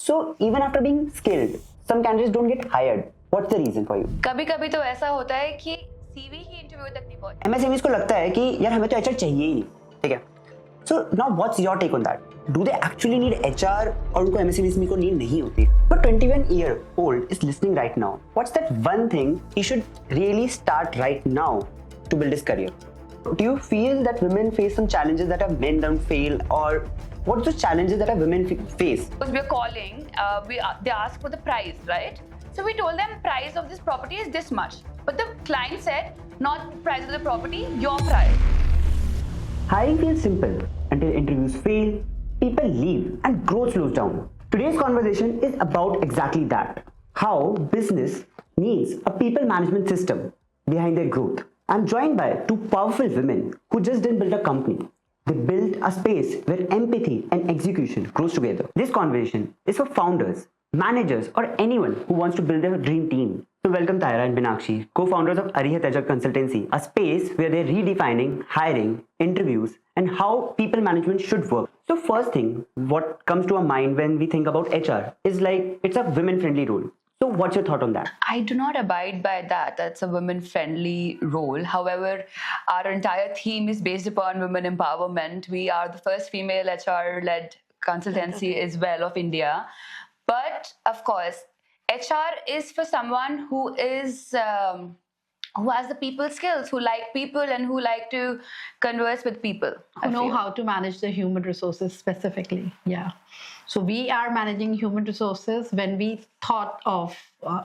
So even after being skilled, some candidates don't get hired. What's the reason for you? कभी कभी तो ऐसा होता है कि सीवी ही इंटरव्यू तक नहीं पहुंचता। MSMEs को लगता है कि यार हमें तो HR चाहिए ही नहीं, ठीक है? So now what's your take on that? Do they actually need HR और उनको MSMEs को नीड नहीं होती? But 21-year-old is listening right now. What's that one thing he should really start right now to build his career? Do you feel that women face some challenges that our men don't fail, or what's the challenges that our women face? Because we're calling, they ask for the price, right? So we told them price of this property is this much, but the client said not price of the property, your price. Hiring feels simple until interviews fail, people leave, and growth slows down. Today's conversation is about exactly that. How business needs a people management system behind their growth. I'm joined by two powerful women who just didn't build a company. They built a space where empathy and execution grows together. This conversation is for founders, managers, or anyone who wants to build their dream team. So welcome Tyra and Binakshi, co-founders of Arihat Agile Consultancy, a space where they're redefining hiring, interviews, and how people management should work. So first thing, what comes to our mind when we think about HR is like it's a women-friendly role. So what's your thought on that? I do not abide by that. That's a women-friendly role. However, our entire theme is based upon women empowerment. We are the first female HR-led consultancy as well of India. But of course, HR is for someone who is who has the people skills, who like people and who like to converse with people. Who know how to manage the human resources specifically. Yeah. So we are managing human resources when we thought of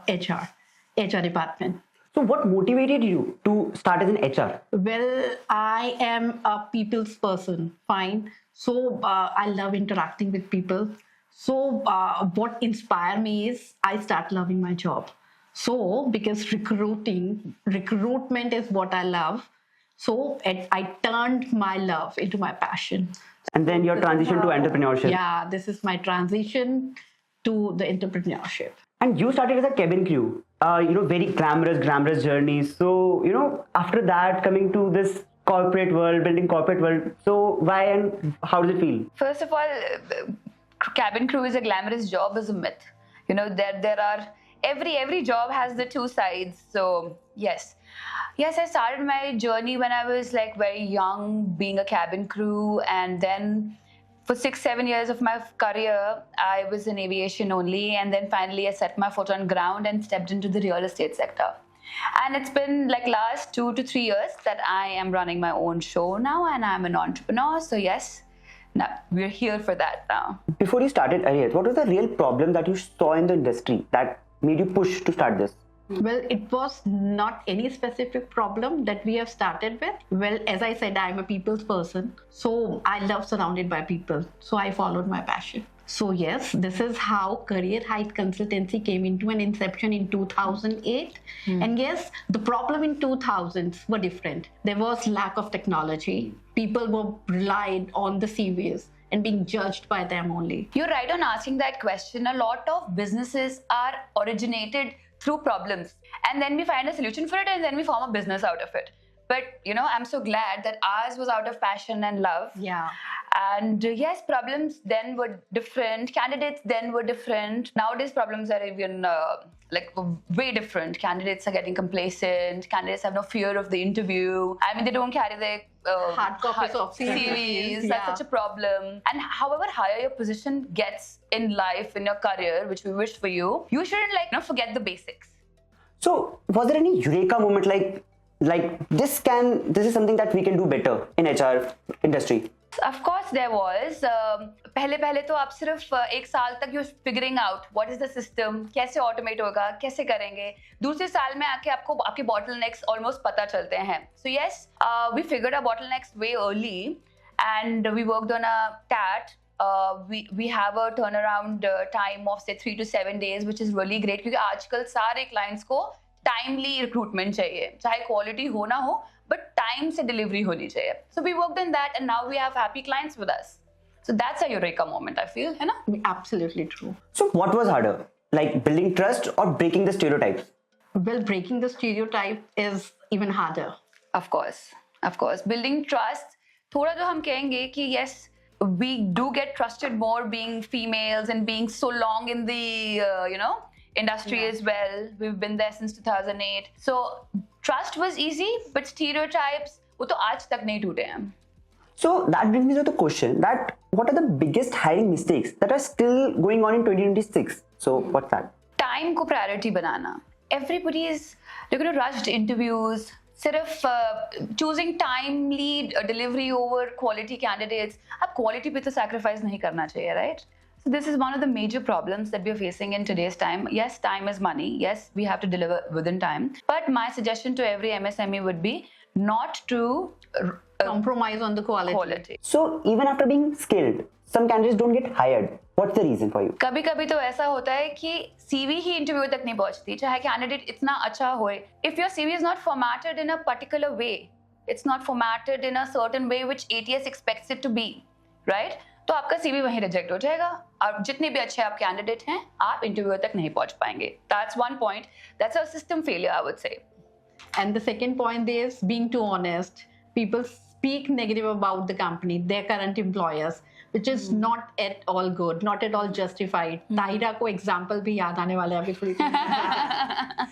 HR department. So what motivated you to start as an HR? Well, I am a people's person, fine. So I love interacting with people. So what inspired me is I start loving my job. So because recruitment is what I love. So I turned my love into my passion. And then your transition to entrepreneurship. Yeah, this is my transition to the entrepreneurship. And you started as a cabin crew, very glamorous journey. So, after that, coming to this corporate world, building corporate world. So why and how does it feel? First of all, cabin crew is a glamorous job is a myth. There are every job has the two sides. So yes, I started my journey when I was like very young, being a cabin crew, and then for 6-7 years of my career, I was in aviation only, and then finally I set my foot on ground and stepped into the real estate sector. And it's been like last 2 to 3 years that I am running my own show now, and I'm an entrepreneur. So yes, now we're here for that now. Before you started Arihat, what was the real problem that you saw in the industry that made you push to start this? Well, it was not any specific problem that we have started with. Well, as I said, I'm a people's person. So I love surrounded by people. So I followed my passion. So yes, this is how Career Height Consultancy came into an inception in 2008. And yes, the problem in 2000s were different. There was lack of technology. People were relied on the CVs and being judged by them only. You're right on asking that question. A lot of businesses are originated through problems, and then we find a solution for it, and then we form a business out of it. But I'm so glad that ours was out of passion and love. Yeah. And yes, problems then were different. Candidates then were different. Nowadays, problems are even way different. Candidates are getting complacent. Candidates have no fear of the interview. I mean, they don't carry their hard copies of CVs. Yeah. That's such a problem. And however higher your position gets in life, in your career, which we wish for you, you shouldn't forget the basics. So was there any eureka moment like this is something that we can do better in HR industry? Of course there was. पहले तो आप सिर्फ 1 साल तक you're figuring out what is the system, कैसे automate होगा, कैसे करेंगे. दूसरे साल में आके आपको आपके bottlenecks almost पता चलते हैं. So yes, we figured our bottlenecks way early, and we worked on a TAT. We have a turnaround time of say 3 to 7 days, which is really great क्योंकि आजकल सारे clients को timely recruitment चाहिए, चाहे quality हो ना हो, but time से delivery होनी चाहिए. So we worked on that, and now we have happy clients with us. So that's a eureka moment, I feel, है ना? Absolutely true. So what was harder, like building trust or breaking the stereotypes? Well, breaking the stereotype is even harder. Of course. Building trust, थोड़ा जो हम कहेंगे कि yes, we do get trusted more being females and being so long in the industry as well. We've been there since 2008. So trust was easy, but stereotypes वो तो आज तक नहीं टूटे हैं. So that brings me to the question that what are the biggest hiring mistakes that are still going on in 2026? So what's that? Time को priority banana. Everybody is rushed interviews. सिर्फ choosing timely delivery over quality candidates. अब quality पे तो sacrifice नहीं करना चाहिए, right? So this is one of the major problems that we are facing in today's time. Yes, time is money. Yes, we have to deliver within time. But my suggestion to every MSME would be not to compromise on the quality. So even after being skilled, some candidates don't get hired. What's the reason for you? कभी कभी तो ऐसा होता है कि CV ही interview तक नहीं पहुंचती, चाहे कैंडिडेट इतना अच्छा होए. If your CV is not formatted in a particular way, it's not formatted in a certain way which ATS expects it to be, right? तो आपका CV वहीं रिजेक्ट हो जाएगा और जितने भी अच्छे आप कैंडिडेट हैं आप इंटरव्यू तक नहीं पहुंच पाएंगे. That's one point. That's a system failure, I would say. And the second point is being too honest. People speak negative about the company, their current employers, which is not at all good, not at all justified. Tahira को example भी याद आने वाला है अभी थोड़ी देर.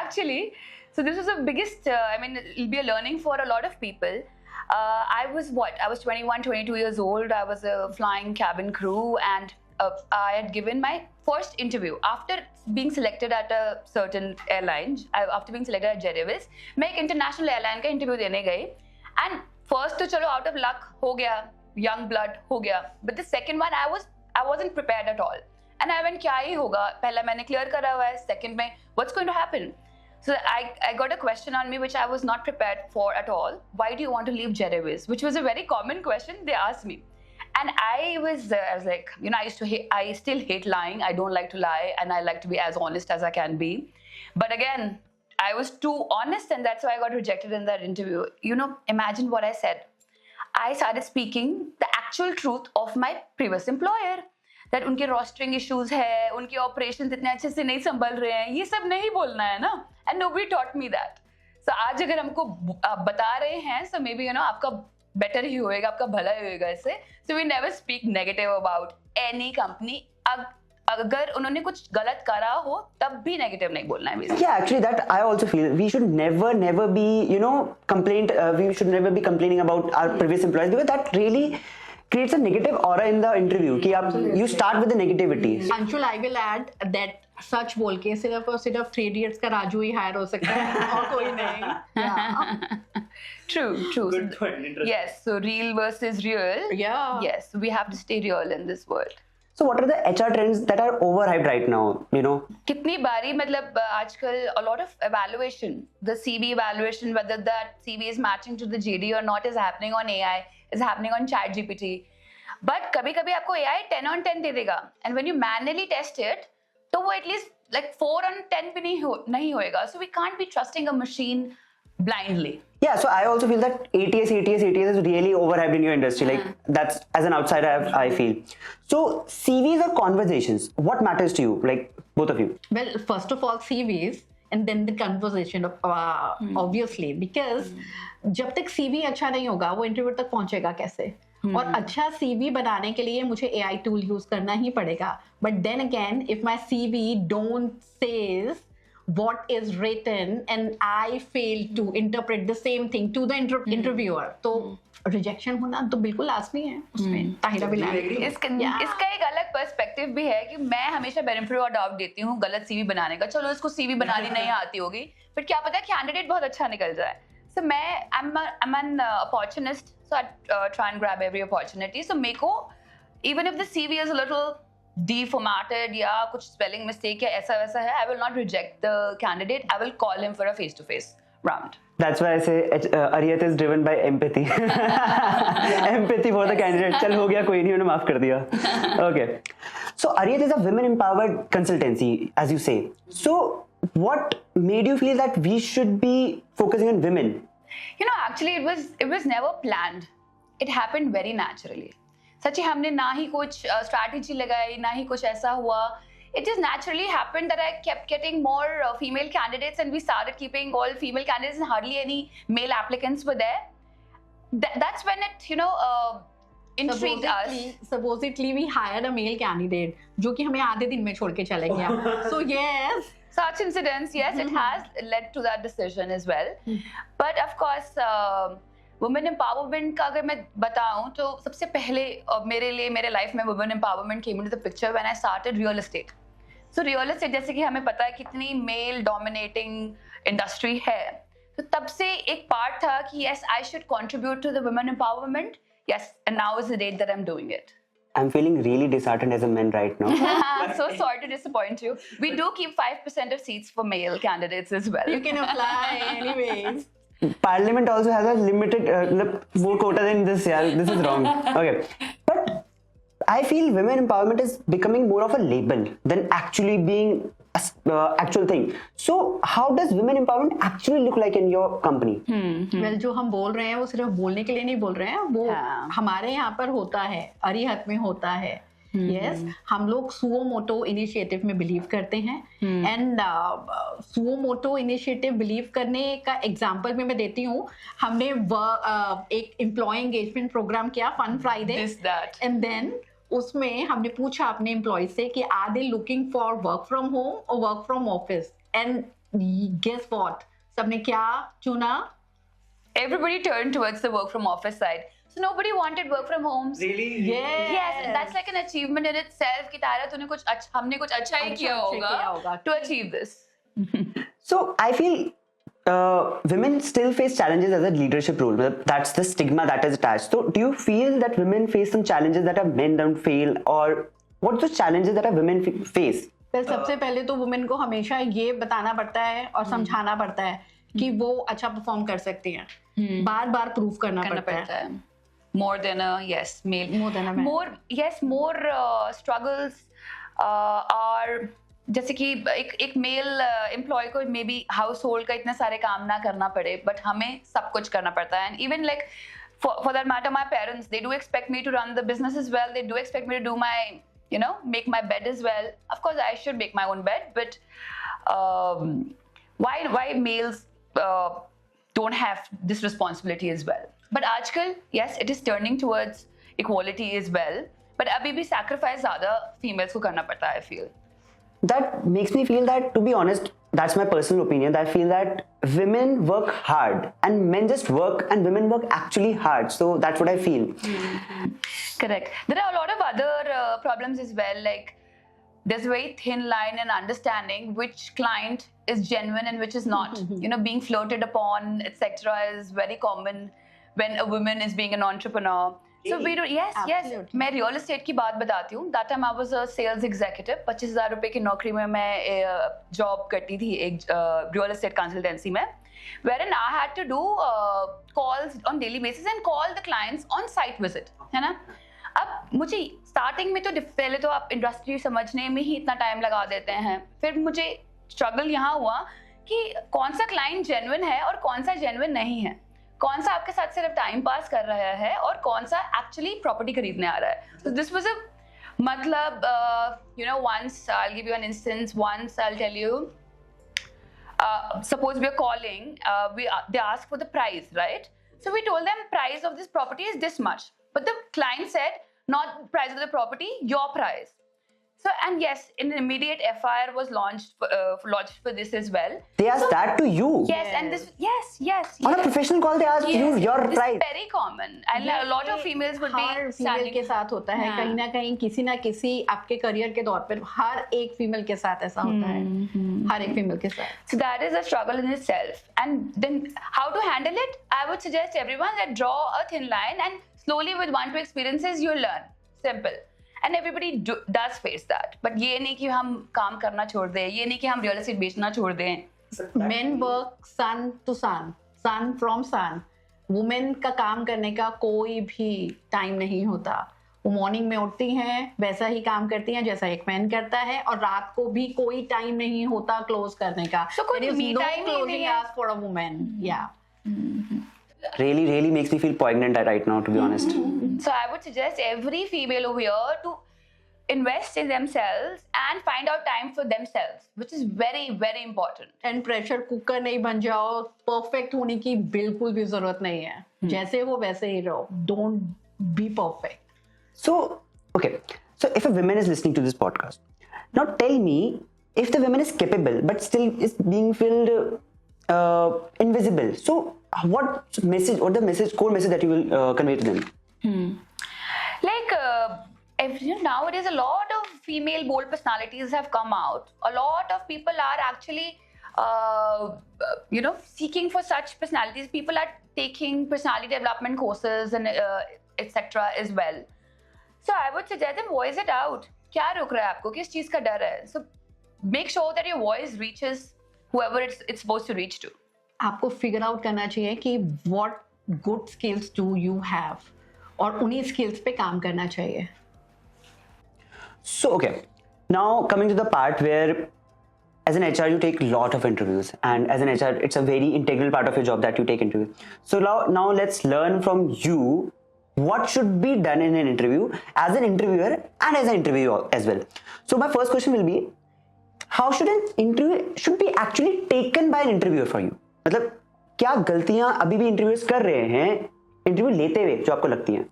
Actually, so this was the biggest, it'll be a learning for a lot of people. I was 21, 22 years old. I was a flying cabin crew and I had given my first interview after being selected at a certain airline. After being selected at Jervis, मैं एक international airline का interview देने गई and first तो चलो out of luck हो गया, young blood हो गया, but the second one I wasn't prepared at all and I went क्या ही होगा, पहला मैंने clear करा हुआ है, second में what's going to happen? So I got a question on me which I was not prepared for at all. Why do you want to leave Jervis? Which was a very common question they asked me. And I was like, I still hate lying. I don't like to lie and I like to be as honest as I can be. But again, I was too honest and that's why I got rejected in that interview. Imagine what I said. I started speaking the actual truth of my previous employer. That उनके rostering issues है, उनके operations इतने अच्छे से नहीं संभल रहे हैं, ये सब नहीं बोलना है ना. And nobody taught me that. So आज अगर हमको बता रहे हैं, so maybe आपका better ही होएगा, आपका भला ही होएगा इससे. So we never speak negative about any company. अगर उन्होंने कुछ गलत करा हो, तब भी negative नहीं बोलना है. Yeah, actually that I also feel we should never be we should never be complaining about our previous employees because that really creates a negative aura in the interview कि आप you start with the negativity. Anshul, I will add that सच बोल के सिर्फ और सिर्फ 3 Idiots का राजू ही higher हो सकता है और कोई नहीं. True. Good point. Interesting. Yes, so real versus real. Yeah. Yes, we have to stay real in this world. So what are the HR trends that are overhyped right now? कितनी बारी मतलब आजकल a lot of evaluation, the CV evaluation, whether that CV is matching to the JD or not is happening on AI, is happening on ChatGPT. But कभी-कभी आपको AI 10 on 10 दे देगा, and when you manually test it, तो वो at least like 4 on 10 भी नहीं होएगा. So we can't be trusting a machine blindly. Yeah, so I also feel that ATS is really overhyped in your industry. Like that's as an outsider, I feel. So CVs or conversations, what matters to you? Like both of you. Well, first of all, CVs and then the conversation obviously because जब तक CV अच्छा नहीं होगा, वो interview तक पहुंचेगा कैसे? और अच्छा CV बनाने के लिए मुझे AI tool use करना ही पड़ेगा. But then again, if my CV don't says what is written and I fail to interpret the same thing to the interviewer, तो rejection होना तो बिल्कुल लाजमी है उसमें. ताहिरा भी लाएगी. इसका एक अलग पर्सपेक्टिव भी है कि मैं हमेशा बेनिफिट और डाउट देती हूँ गलत CV बनाने का. चलो इसको CV बनानी नहीं आती होगी, फिर क्या पता कैंडिडेट बहुत अच्छा निकल जाए. So I'm an opportunist, so I try and grab every opportunity. So मेरे को even if the CV is a little deformatted या कुछ spelling mistake या ऐसा वैसा है, I will not reject the candidate. I will call him for a face-to-face round. That's why I say Ariyat is driven by empathy. Empathy for the candidate. चल हो गया कोई नहीं उन्हें माफ कर दिया. Okay. So Ariyat is a women-empowered consultancy, as you say. So what made you feel that we should be focusing on women? Actually it was never planned. It happened very naturally. सच्ची हमने ना ही कुछ strategy लगाई, ना ही कुछ ऐसा हुआ. It just naturally happened that I kept getting more female candidates and we started keeping all female candidates and hardly any male applicants were there. That's when it, intrigued us. Supposedly we hired a male candidate जो कि हमें आधे दिन में छोड़ के चले गया. So yes. Such incidents, yes, it has led to that decision as well. But of course, women empowerment का अगर मैं बताऊं तो सबसे पहले मेरे लिए मेरे लाइफ में women empowerment came into the picture when I started real estate. So real estate जैसे कि हमें पता है कितनी male dominating industry है, तो तब से एक part था कि yes, I should contribute to the women empowerment. Yes, and now is the date that I'm doing it. I'm feeling really disheartened as a man right now. So sorry to disappoint you. We do keep 5% of seats for male candidates as well. You can apply anyways. Parliament also has a limited more quota than this. Yeah, this is wrong. Okay, but I feel women empowerment is becoming more of a label than actually being a actual thing. So how does women empowerment actually look like in your company? Well, जो हम बोल रहे हैं वो सिर्फ बोलने के लिए नहीं बोल रहे हैं, वो हमारे यहाँ पर होता है, अरिहत में होता है. Yes, हम लोग सुओ मोटो इनिशिएटिव में बिलीव करते हैं. And suo motu initiative believe करने का एग्जांपल भी मैं देती हूँ. हमने एक एम्प्लॉय एंगेजमेंट प्रोग्राम किया, फन फ्राइडे, एंड देन उसमें हमने पूछा अपने एम्प्लॉय से कि are they looking for work from home और work from office, and guess what, सबने क्या चुना? Everybody turned towards the work from office side. So nobody wanted work from homes. Really? Yes, and that's like an achievement in itself कि तारा तूने कुछ अच्छा, हमने कुछ अच्छा ही किया होगा to achieve this. So I feel women still face challenges as a leadership role. That's the stigma that is attached. So do you feel that women face some challenges that men don't feel, or what's the challenges that women face? Well, सबसे पहले तो women को हमेशा ये बताना पड़ता है और समझाना पड़ता है कि वो अच्छा परफॉर्म कर सकती हैं. बार बार प्रूव करना पड़ता है. More than a male. More than a man. More struggles are जैसे कि एक मेल एम्प्लॉय को मे बी हाउस होल्ड का इतने सारे काम ना करना पड़े, बट हमें सब कुछ करना पड़ता है. And even like for that matter, my parents, they do expect me to run the business as well. They do expect me to do my, make my bed as well. Of course, I should make my own bed, but why males don't have this responsibility as well? But आजकल, yes, it is turning towards equality as well. But अभी भी sacrifice ज़्यादा females को करना पड़ता है, I feel. That makes me feel that, to be honest, that's my personal opinion. I feel that women work hard and men just work, and women work actually hard. So that's what I feel. Correct. There are a lot of other problems as well. Like there's a very thin line in understanding which client is genuine and which is not. Being flirted upon, etc., is very common when a woman is being an entrepreneur. So we do, yes. मैं real estate की बात बताती हूँ. That time I was a sales executive. 25,000 रुपए की नौकरी में मैं job करती थी एक real estate consultancy में, wherein I had to do calls on daily basis and call the clients on site visit, है ना? अब मुझे starting में तो पहले तो आप industry समझने में ही इतना time लगा देते हैं. फिर मुझे struggle यहाँ हुआ कि कौन सा client genuine है और कौन सा genuine नहीं है. कौन सा आपके साथ सिर्फ टाइम पास कर रहा है और कौन सा एक्चुअली प्रॉपर्टी खरीदने आ रहा है. So this was a मतलब once I'll give you an instance. Once I'll tell you, suppose we are calling, they ask for the price, right? So we told them price of this property is this much, but the client said not the price of the property, your price. So, and yes, an immediate FIR was launched for this as well. They asked that to you? Yes, and this, yes. On a professional call, they asked you your price. This is very common. And a lot of females would be standing. के साथ होता है, कहीं ना कहीं किसी ना किसी आपके करियर के दौर पर हर एक फीमेल के साथ ऐसा होता है. हर एक फीमेल के साथ. So that is a struggle in itself. And then how to handle it? I would suggest everyone that draw a thin line and slowly with 1-2 experiences you learn. Simple. And everybody does face that. But ये नहीं कि हम काम करना छोड़ दें, ये नहीं कि हम real estate बेचना छोड़ दें. Men work sun to sun, sun from sun. Women का काम करने का कोई भी टाइम नहीं होता. वो मॉर्निंग में उठती हैं, वैसा ही काम करती हैं जैसा एक मैन करता है, और रात को भी कोई टाइम नहीं होता क्लोज करने का. So कोई me time ही नहीं है for a woman. Yeah. Really makes me feel poignant right now, to be honest. So I would suggest every female over here to invest in themselves and find out time for themselves, which is very, very important. And pressure cooker नहीं बन जाओ, perfect होने की बिल्कुल भी जरूरत नहीं है. जैसे हो वैसे ही रहो. Don't be perfect. So, okay. So, if a woman is listening to this podcast, now tell me if the woman is capable but still is being filled invisible. So, what the message, core message that you will convey to them? Like, nowadays a lot of female bold personalities have come out. A lot of people are actually, seeking for such personalities. People are taking personality development courses and etc. as well. So I would suggest them voice it out. क्या रोक रहा है आपको? किस चीज का डर है? So make sure that your voice reaches whoever it's supposed to reach to. आपको फिगर आउट करना चाहिए कि what good skills do you have और उन्हीं skills पे काम करना चाहिए. So, okay. Now coming to the part where as an HR you take a lot of interviews, and as an HR it's a very integral part of your job that you take interview. So now let's learn from you what should be done in an interview as an interviewer and as an interviewer as well. So my first question will be, how should an interview should be actually taken by an interviewer for you? मतलब क्या गलतियां अभी भी interviewers कर रहे हैं interview लेते हुए जो आपको लगती हैं?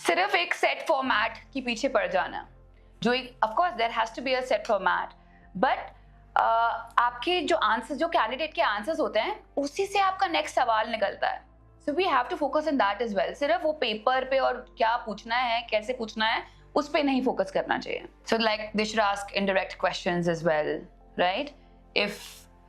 सिर्फ एक सेट फॉर्मेट के पीछे पड़ जाना, जो एक of course there has to be a set format, but आपके जो आंसर्स, जो कैंडिडेट के आंसर्स होते हैं, उसी से आपका नेक्स्ट सवाल निकलता है. So we have to focus in that as well. सिर्फ वो पेपर पे और क्या पूछना है, कैसे पूछना है, उस पे नहीं फोकस करना चाहिए. So like they should ask indirect questions as well, right? If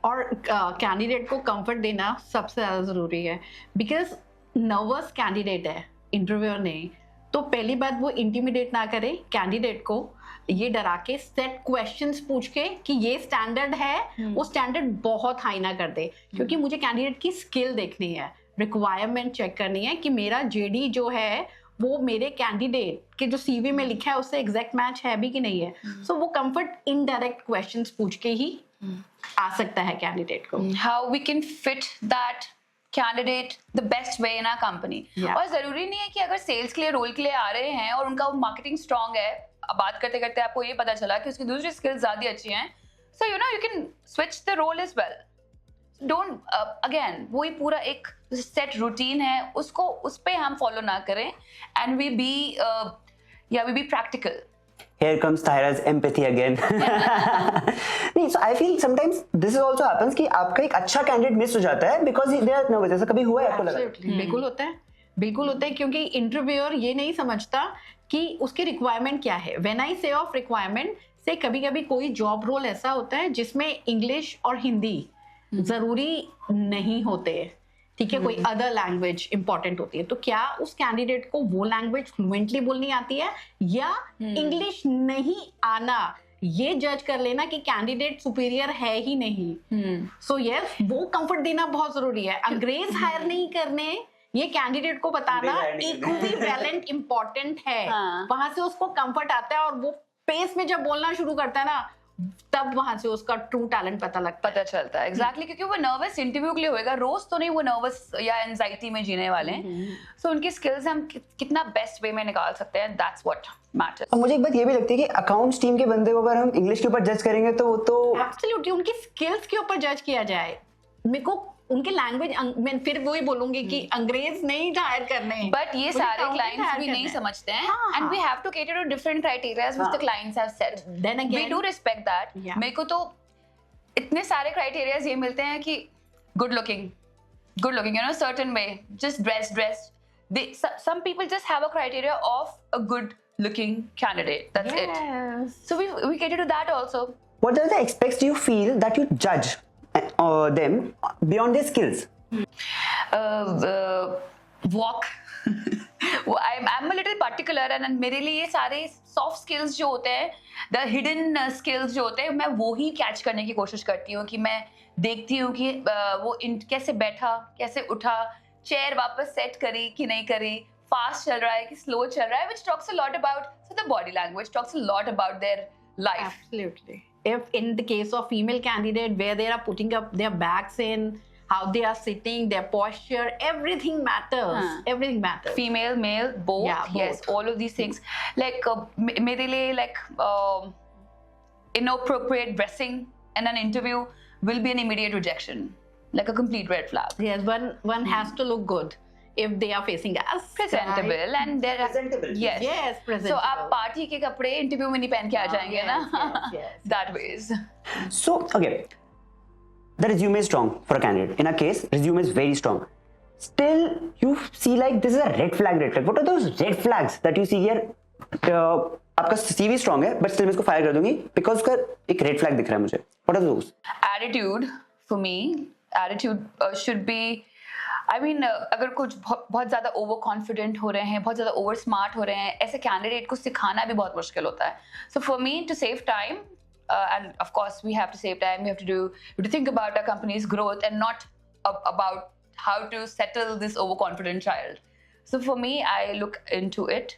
और कैंडिडेट को कंफर्ट देना सबसे ज़्यादा ज़रूरी है, बिकॉज नर्वस कैंडिडेट है इंटरव्यूअर नहीं, तो पहली बात वो इंटिमिडेट ना करे कैंडिडेट को, ये डरा के सेट क्वेश्चंस पूछ के कि ये स्टैंडर्ड है, वो स्टैंडर्ड बहुत हाई ना कर दे, क्योंकि मुझे कैंडिडेट की स्किल देखनी है, रिक्वायरमेंट चेक करनी है कि मेरा जेडी जो है वो मेरे कैंडिडेट के जो सीवी में लिखा है उससे एग्जैक्ट मैच है भी कि नहीं है. सो वो कंफर्ट इनडायरेक्ट क्वेश्चंस पूछ के ही आ सकता है कैंडिडेट को. How we can fit that candidate the best way in our company. और जरूरी नहीं है कि अगर सेल्स के लिए, रोल के लिए आ रहे हैं और उनका मार्केटिंग स्ट्रांग है, बात करते करते आपको ये पता चला कि उसकी दूसरी स्किल्स ज्यादा अच्छी हैं, so you can switch the role as well. Don't again वही पूरा एक सेट रूटीन है, उसको उस पे हम फॉलो ना करें, and we be practical. Here comes Tyra's empathy again. नहीं, so I feel sometimes this is also happens कि आपका एक अच्छा कैंडिडेट मिस हो जाता है because they are nervous. ऐसा कभी हुआ है आपको लगा? बिल्कुल होता है, बिल्कुल होता है, क्योंकि इंटरव्यूअर ये नहीं समझता कि उसकी रिक्वायरमेंट क्या है. व्हेन आई से ऑफ रिक्वायरमेंट से, कभी कभी कोई जॉब रोल ऐसा होता है जिसमें इंग्लिश और हिंदी जरूरी नहीं होते, ठीक है, कोई अदर लैंग्वेज इंपॉर्टेंट होती है, तो क्या उस कैंडिडेट को वो लैंग्वेज फ्लुएंटली बोलनी आती है या इंग्लिश नहीं आना, ये जज कर लेना कि कैंडिडेट सुपीरियर है ही नहीं. सो यस, वो कंफर्ट देना बहुत जरूरी है. अंग्रेज हायर नहीं करने, ये कैंडिडेट को बताना इक्विवेलेंट इंपॉर्टेंट है. वहां से उसको कंफर्ट आता है और वो पेस में जब बोलना शुरू करता है ना, तब वहां से उसका ट्रू टैलेंट पता चलता है. एग्जैक्टली, क्योंकि वो नर्वस इंटरव्यू के लिए होएगा, रोज तो नहीं वो नर्वस या एंजाइटी में जीने वाले हैं. सो उनकी स्किल्स हम कितना बेस्ट वे में निकाल सकते हैं, दैट्स व्हाट मैटर्स. और मुझे एक बात ये भी लगती है कि अकाउंट्स टीम के बंदे को अगर हम इंग्लिश के ऊपर जज करेंगे तो वो तो एब्सोल्युटली उनकी स्किल्स के ऊपर जज किया जाए. मेरे को उनके लैंग्वेज, मैं फिर वही बोलूंगी कि अंग्रेज नहीं हायर करने, बट ये सारे क्लाइंट्स भी नहीं समझते हैं, and we have to cater to different criterias which the clients have set. Then again we do respect that. मेरे को तो इतने सारे क्राइटेरियाज ये मिलते हैं कि good looking, certain way, just dress. Some people just have a criteria of a good looking candidate, that's it. So we cater to that also. What are the aspects do you feel that you judge them beyond their skills? Walk. I'm a little particular, and मेरे लिए ये सारे soft skills जो होते हैं, the hidden skills जो होते हैं, मैं वो ही कैच करने की कोशिश करती हूँ. कि मैं देखती हूँ कि वो कैसे बैठा, कैसे उठा, चेयर वापस सेट करी कि नहीं करी, फास्ट चल रहा है कि स्लो चल रहा है, which talks a lot about, so the body language talks a lot about their life. Absolutely. If in the case of female candidate where they are putting up their backs in, how they are sitting, their posture, everything matters. Everything matters. Female, male, both. Yeah, both. Yes, all of these things. Like मेरे लिए like inappropriate dressing in an interview will be an immediate rejection, like a complete red flag. Yes, one has to look good. if they are facing us. presentable and they're Presentable. yes Yes, so presentable. आप party के कपड़े interview में नहीं पहन के आ जाएंगे yes, ना yes. that ways So, okay, the resume is strong for a candidate. In our case, resume is very strong. Still, you see like this is a red flag, red flag. What are those red flags that you see here? आपका CV strong है, but still मैं इसको fire कर दूंगी because उसका एक red flag दिख रहा है मुझे. What are those? attitude for me attitude should be I mean अगर कुछ बहुत ज़्यादा ओवर कॉन्फिडेंट हो रहे हैं बहुत ज़्यादा ओवर स्मार्ट हो रहे हैं ऐसे कैंडिडेट को सिखाना भी बहुत मुश्किल होता है so for me to save time and of course we have to save time we have to think about our company's growth and not about how to settle this overconfident child so for me I look into it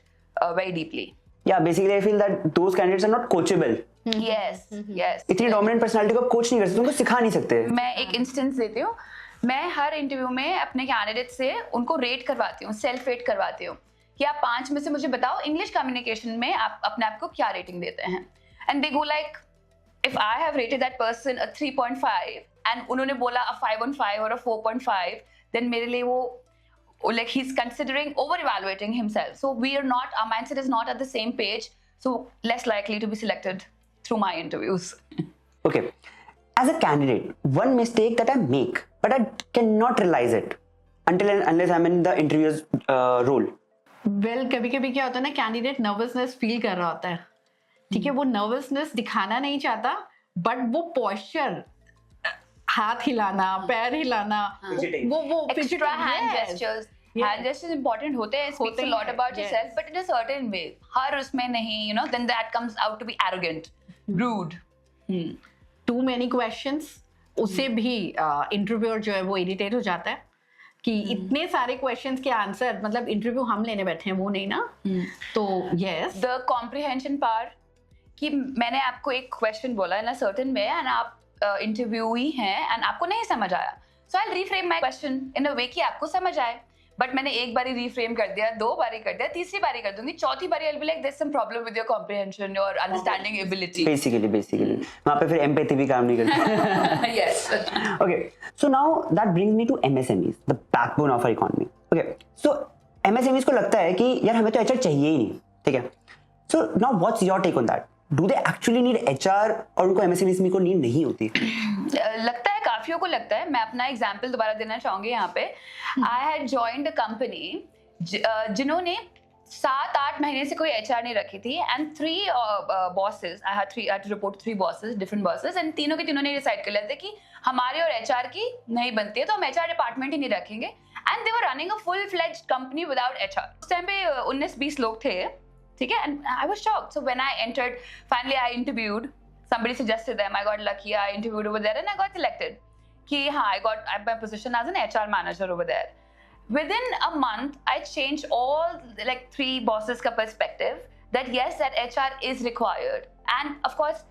very deeply Yeah, basically I feel that those candidates are not coachable. yes yes इतनी dominant personality को आप coach नहीं कर सकते, उनको सिखा नहीं सकते. मैं एक इंस्टेंस देती हूँ मैं हर इंटरव्यू में अपने कैंडिडेट से उनको रेट करवाती हूँ सेल्फ रेट करवाती हूँ कि आप 5 में से मुझे बताओ इंग्लिश कम्युनिकेशन में आप अपने आप को क्या रेटिंग देते हैं and they go like if I have rated that person a 3.5 and उन्होंने बोला अ 5.5 और अ 4.5 देन मेरे लिए वो like he's considering over evaluating himself so our mindset is not at the same page so less likely to be selected through my interviews Okay, as a candidate, one mistake that I make, but I cannot realize it until and unless I'm in the interviewer's role. Well कभी कभी क्या होता है ना candidate nervousness feel कर रहा होता है ठीक है वो नर्वसनेस दिखाना नहीं चाहता बट वो पॉस्चर हाथ हिलाना पैर हिलाना Fidgeting. वो extra hand yes. gestures Yes. hand gestures important होते हैं speaks a lot about yes. yourself but in a certain way हर उसमें नहीं then that comes out to be arrogant rude too many questions उससे भी interviewer जो है वो irritate हो जाता है कि इतने सारे क्वेश्चंस के आंसर मतलब इंटरव्यू हम लेने बैठे हैं वो नहीं ना तो यस the comprehension part कि मैंने आपको एक क्वेश्चन बोला in a certain way and आप इंटरव्यूई हैं and आपको नहीं समझ आया so I'll reframe my question in a way कि आपको समझ आए बट मैंने एक बारी रिफ्रेम कर दिया 2 बारी कर दिया 3री बारी कर दूंगी 4थी बारी I'll be like there's some problem with your comprehension your understanding ability Basically, वहाँ पे फिर empathy भी काम नहीं करती. yes Okay, so now that brings me to MSMEs, the backbone of our economy. Okay, so MSMEs को लगता है कि यार हमें तो HR चाहिए ही नहीं, ठीक है? So now what's your take on that? Do they actually need HR और उनको MSMEs को नीड नहीं होती? लगता है काफियों को लगता है मैं अपना एग्जांपल दोबारा देना चाहूंगी यहाँ पे I had joined a company जिन्होंने 7-8 महीने से कोई एचआर नहीं रखी थी and 3 bosses I had to report 3 bosses different bosses and तीनों के तीनों ने डिसाइड कर लिया था कि हमारे और एचआर की नहीं बनती है तो हम एचआर डिपार्टमेंट ही नहीं रखेंगे and they were running a full fledged company without HR उस टाइम पे 19-20 लोग थे ठीक है and I was shocked so when I entered finally I interviewed somebody suggested them I got lucky I interviewed over there and I got selected ki ha I got my position as an HR manager over there within a month I changed all like 3 bosses ka perspective that yes that HR is required and of course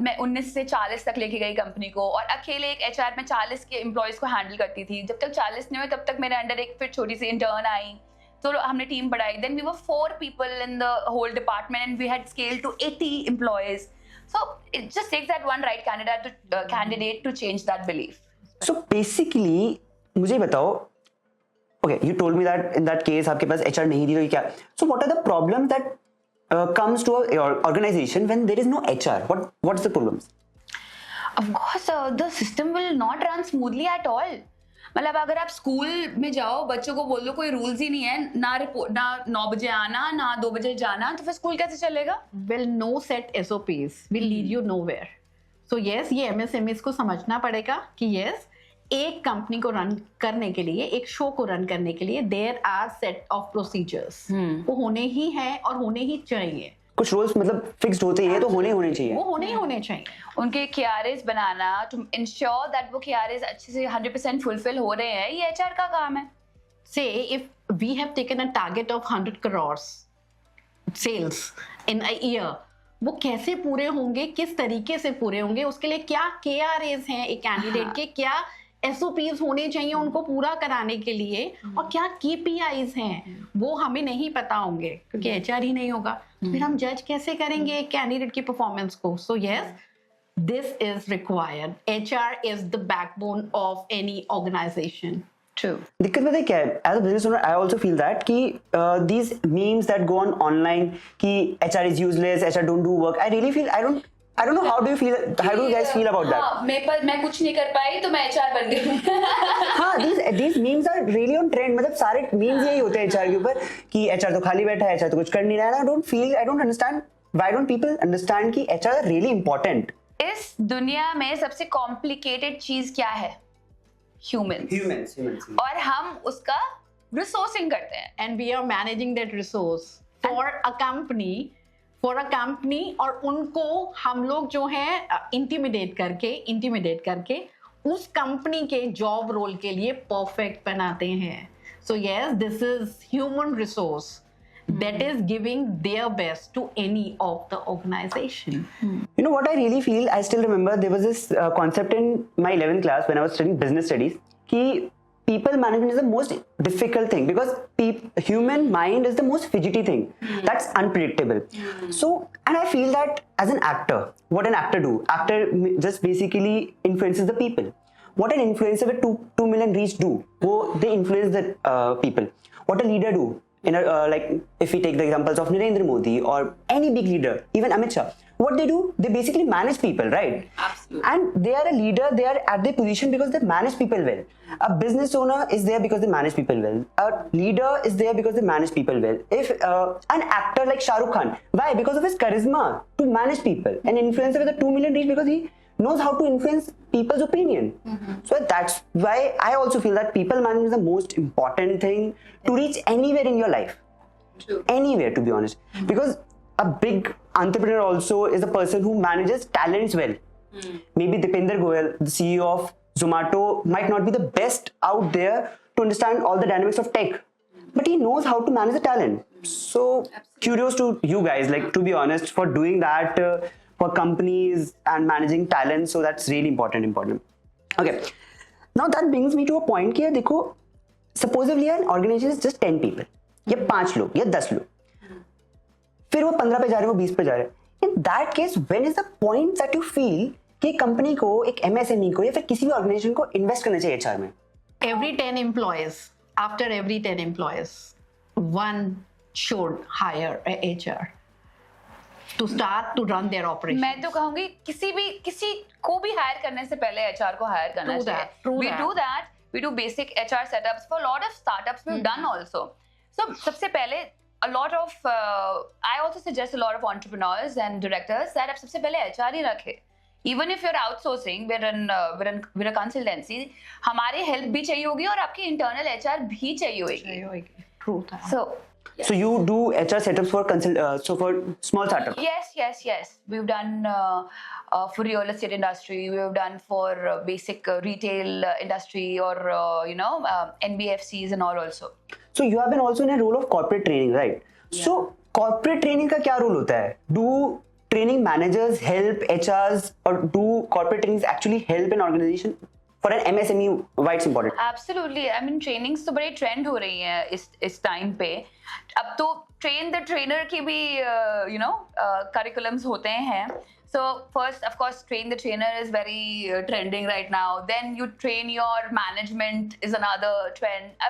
मैं 19 से 40 तक लेके गई company को और अकेले एक HR में 40 के एम्प्लॉयज को हैंडल करती थी जब तक 40 नहीं हुए तब तक मेरे अंडर एक फिर छोटी सी इंटर्न आई तो हमने टीम बढ़ाई then we were 4 people in the whole department and we had scaled to 80 employees so it just takes that one right candidate to change that belief So basically मुझे बताओ okay you told me that in that case आपके पास HR नहीं थी तो क्या so what are the problems that comes to a organization when there is no HR what's the problems of course the system will not run smoothly at all मतलब अगर आप school में जाओ बच्चों को बोल दो कोई रूल्स ही नहीं है ना रिपोर्ट ना 9 बजे आना ना 2 बजे जाना तो फिर स्कूल कैसे चलेगा well no set SOPs will lead you nowhere so yes ये MSMEs को समझना पड़ेगा कि yes एक कंपनी को रन करने के लिए एक शो को रन करने के लिए there are set of procedures वो होने ही है और होने ही चाहिए कुछ रूल्स मतलब फिक्स्ड होते हैं तो होने चाहिए वो होने ही होने चाहिए उनके KRAs banana to ensure that वो KRAs अच्छे से 100% फुलफिल हो रहे हैं ये HR का काम है say if we have taken a target of 100 crores sales in a year वो कैसे पूरे होंगे किस तरीके से पूरे होंगे उसके लिए क्या KRAs हैं एक कैंडिडेट के क्या SOPs होने चाहिए उनको पूरा कराने के लिए और क्या KPIs हैं वो हमें नहीं पता होंगे क्योंकि HR ही नहीं होगा फिर हम जज कैसे करेंगे कैंडिडेट की परफॉर्मेंस को so yes this is required HR is the backbone of any organization True. दिक्कत पता है क्या है? As a business owner, I also feel that कि these memes that go on online कि HR is useless, HR don't do work. I really feel I don't know how do you feel? How do you guys feel about that? हाँ, मैं कुछ नहीं कर पाई तो मैं HR बन गई. हाँ, these memes are really on trend. मतलब सारे memes यही होते हैं HR के ऊपर कि HR तो खाली बैठा है, HR तो कुछ कर नहीं रहा है. I don't understand. Why don't people understand कि HR are really important? इस दुनिया में सबसे कॉम्प्लिकेटेड चीज क्या है? Humans. और हम उसका रिसोर्सिंग करते हैं. And we are managing that resource for a company और उनको हम लोग जो है इंटिमिडेट करके उस कंपनी के जॉब रोल के लिए परफेक्ट बनाते हैं. So yes, this is human resource that is giving their best to any of the organization. You know what I really feel? I still remember there was this concept in my 11th class when I was studying business studies कि people management is the most difficult thing because human mind is the most fidgety thing. That's unpredictable. So, and I feel that as an actor, what an actor do? Actor just basically influences the people. What an influencer with 2 million reach do? They influence the people. What a leader do? Like if we take the examples of Narendra Modi or any big leader, even Amit Shah, what they do, they basically manage people, right? Absolutely. And they are a leader, they are at their position because they manage people well. A business owner is there because they manage people well. A leader is there because they manage people well. If an actor like Shah Rukh Khan, why? Because of his charisma to manage people. An influencer with a 2 million reach because he knows how to influence people's opinion. So that's why I also feel that people management is the most important thing to reach anywhere in your life. True. Anywhere, to be honest. Because a big entrepreneur also is a person who manages talents well. Maybe Dipinder Goyal, the CEO of Zomato, might not be the best out there to understand all the dynamics of tech, but he knows how to manage the talent. So kudos to you guys, like to be honest, for doing that for companies and managing talent. So that's really important. Okay, now that brings me to a point कि देखो, supposedly an organization is just 10 people, या 5 लोग या 10 लोग, फिर वो 15 पे जा रहे हैं, वो 20 पे जा रहे हैं. In that case, when is the point that you feel कि कंपनी को, एक MSME को या फिर किसी भी ऑर्गेनाइजेशन को इन्वेस्ट करना चाहिए HR में? Every 10 employees, after every 10 employees, one should hire a HR to start to run their operation. मैं तो कहूंगी किसी को भी हायर करने से पहले HR को हायर करना चाहिए. We do that. We do basic HR setups for a lot of startups. We've done also. So सबसे पहले a lot of I also suggest a lot of entrepreneurs and directors that आप सबसे पहले HR ही रखें. Even if you're outsourcing, we're a consultancy. हमारी help भी चाहिए होगी और आपकी internal HR भी चाहिए होगी. True. So you do HR setups for for small startups? Yes. We've done for real estate industry. We've done for basic retail industry or NBFCs and all also. So you have been also in a role of corporate training, right? Yeah. So corporate training का क्या role होता है? Do training managers help HRs or do corporate trainings actually help an organization? For an MSME, why it's important? Absolutely. I mean, trainings तो बड़े trend हो रही हैं इस time पे. अब तो train the trainer की भी curriculums होते हैं. So first, of course, train the trainer is very trending right now. Then you train your management is another trend.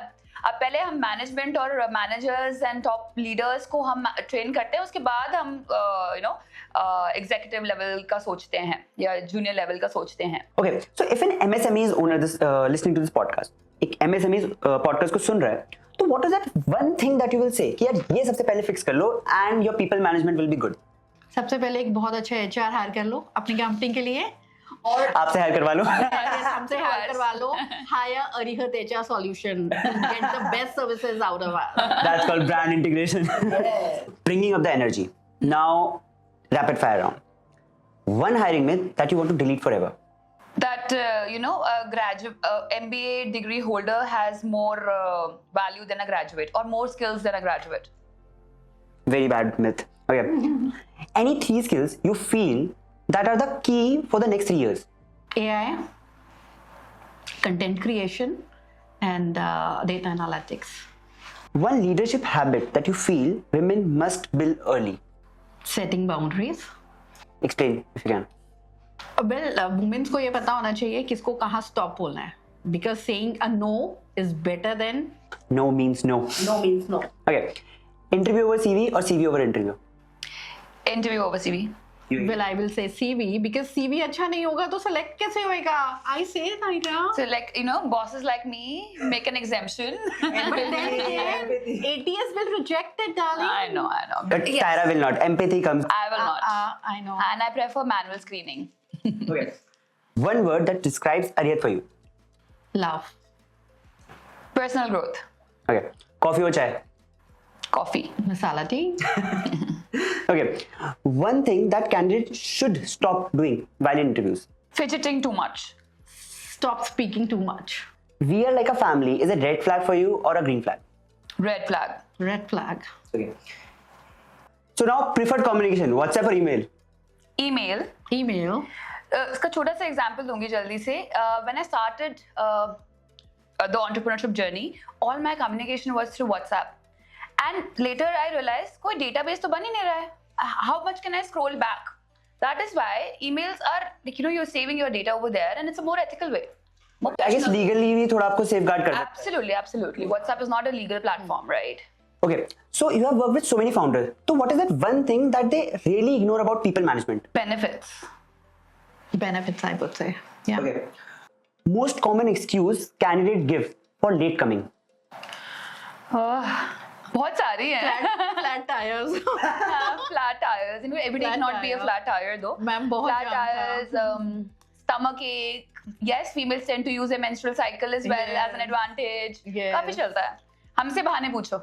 अब पहले हम मैनेजमेंट और मैनेजर्स एंड टॉप लीडर्स को हम ट्रेन करते हैं, उसके बाद हम एग्जीक्यूटिव लेवल का सोचते हैं या जूनियर लेवल का सोचते हैं. Okay, so if an MSME owner listening to this podcast, एक MSME पॉडकास्ट को सुन रहा है, तो what is that one thing that you will say कि यार ये सबसे पहले फिक्स कर लो and your people management will be good? सबसे पहले एक बहुत अच्छा HR हायर कर लो अपनी कंपनी के लिए और आपसे हायर करवा लो. हमसे हायर करवा लो. Hire Arihat HR Solution to get the best services out of us. That's called brand integration. Bringing up the energy. Now, rapid fire round. One hiring myth that you want to delete forever. That a MBA degree holder has more value than a graduate or more skills than a graduate. Very bad myth. Okay. Any 3 skills you feel that are the key for the next 3 years? AI, content creation, and data analytics. One leadership habit that you feel women must build early. Setting boundaries. Explain if you can. Well, women को ये पता होना चाहिए किसको कहाँ stop बोलना है. because saying a no is better than No means no. no means no. Okay. Interview over CV or CV over interview? Interview over CV. Well, I will say CV because CV अच्छा नहीं होगा तो select कैसे होएगा? I say it, Aira. So like, you know, bosses like me make an exemption. But then again, ATS will reject it, darling. I know. But yes, Tyra will not. Empathy comes. I will not. I know. And I prefer manual screening. Okay. One word that describes Ariyat for you. Love. Personal growth. Okay. Coffee or chai? Coffee. Masala tea. Okay. One thing that candidates should stop doing while in interviews. Fidgeting too much. Stop speaking too much. We are like a family. Is it red flag for you or a green flag? Red flag. Red flag. Okay. So now preferred communication. WhatsApp or email? Email. Email. इसका छोटा सा example दूंगी जल्दी से when I started the entrepreneurship journey all my communication was through WhatsApp and later I realise कोई database तो बन ही नहीं रहा है how much can I scroll back that is why emails are like you know you are saving your data over there and it's a more ethical way I guess legally भी थोड़ा आपको safeguard करता है. Absolutely. WhatsApp is not a legal platform, right? Okay. So you have worked with so many founders. So what is that one thing that they really ignore about people management? Benefits. Benefits, I would say. Yeah. Okay. Most common excuse candidate give for late coming. बहुत सारी हैं. Flat tires. Flat tires. You know, every day Flat cannot be a tire. flat tire though. Ma'am, बहुत Flat जानता tires, stomach ache. Yes, females tend to use a menstrual cycle as well as an advantage. Yes. काफी चलता है. हमसे बहाने पूछो.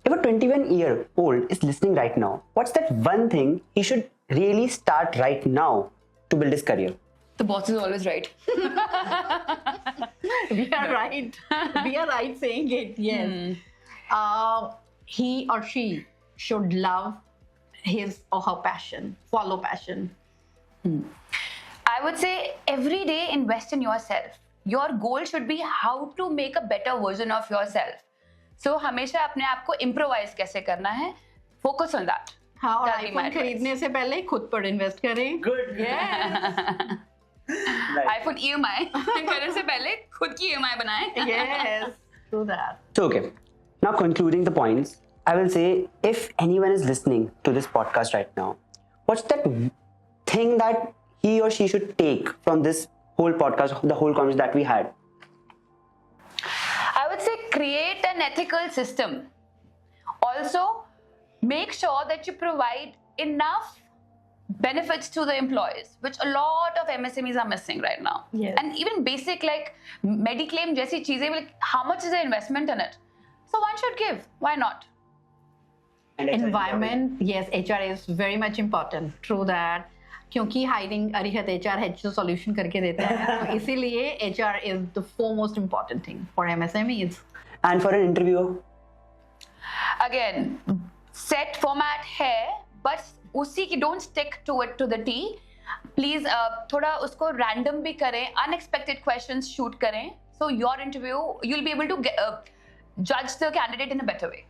If a 21-year-old is listening right now, what's that one thing he should really start right now to build his career? The boss is always right. We are right. We are right saying it. Yes. He or she should love his or her passion. Follow passion. I would say every day invest in yourself. Your goal should be how to make a better version of yourself. So हमेशा अपने आप को improvise कैसे करना है. Focus on that. हाँ और That'll be my iPhone advice. खरीदने से पहले खुद पर इन्वेस्ट करें. Good. Yes. iPhone EMI करने से पहले खुद की EMI बनाएं. Yes. Do that. So, okay. Now concluding the points, I will say if anyone is listening to this podcast right now, what's that thing that he or she should take from this whole podcast, the whole conversation that we had? I would say create an ethical system. Also, make sure that you provide enough benefits to the employees, which a lot of MSMEs are missing right now. Yes. And even basic like Mediclaim जैसी चीजें, like how much is the investment in it? So one should give. Why not? And Environment, yes, HR is very much important. True that. क्योंकि hiring Arihant HR है जो solution करके देता है तो इसीलिए HR is the foremost important thing for MSMEs. And for an interviewer? Again, set format है, but उसी की don't stick to it to the T. Please थोड़ा उसको random भी करें, unexpected questions shoot करें. So your interview, you'll be able to judge the candidate in a better way.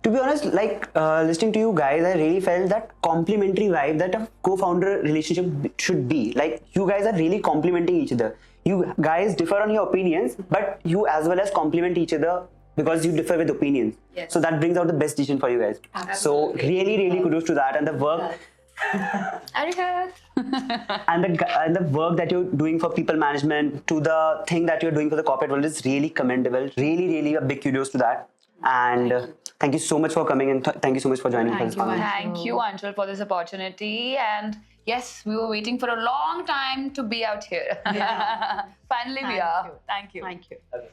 To be honest, like listening to you guys, I really felt that complimentary vibe that a co-founder relationship should be. Like you guys are really complimenting each other. You guys differ on your opinions, but you as well as compliment each other because you differ with opinions. Yes. So that brings out the best decision for you guys. So really, really kudos to that and the work Arihat. and the work that you're doing for people management to the thing that you're doing for the corporate world is really commendable. Really, really a big kudos to that. And thank you so much for coming and thank you so much for joining Thank us. you, Anshul. Thank you, Anshul, for this opportunity. And yes, we were waiting for a long time to be out here. Yeah. Finally, we Thank are. you. Thank you. Thank you. Okay.